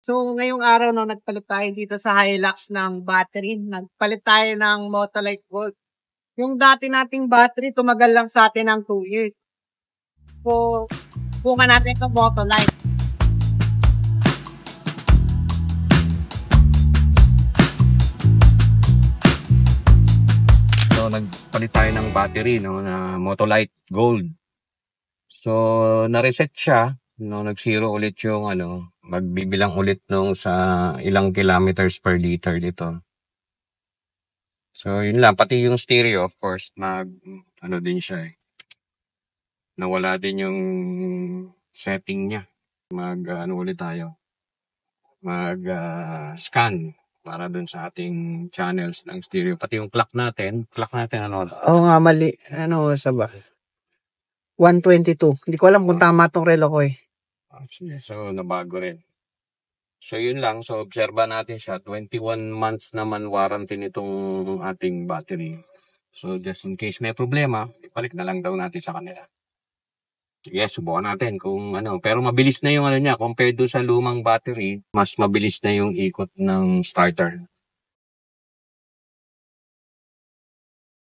So, ngayong araw 'no, nagpalit tayo dito sa Hilux ng battery. Nagpalit tayo ng Motolite Gold. Yung dati nating battery tumagal lang sa'tin ng 2 years. So, subukan natin itong Motolite. So, nagpalit tayo ng battery, no, na Motolite Gold. So, na-reset siya, no, nag-zero ulit yung, magbibilang ulit nung sa ilang kilometers per liter dito. So, yun lang. Pati yung stereo, of course, din siya eh. Nawala din yung setting niya. Ulit tayo. Scan para dun sa ating channels ng stereo. Pati yung clock natin ano? Oo nga, mali. Ano, sa ba? 122. Hindi ko alam kung tama tong relo ko eh. So, nabago rin. So, yun lang. So, obserba natin siya. 21 months naman warranty nitong ating battery. So, just in case may problema, ipalit na lang daw natin sa kanila. Sige, subukan natin kung ano. Pero mabilis na yung niya. Compared do sa lumang battery, mas mabilis na yung ikot ng starter.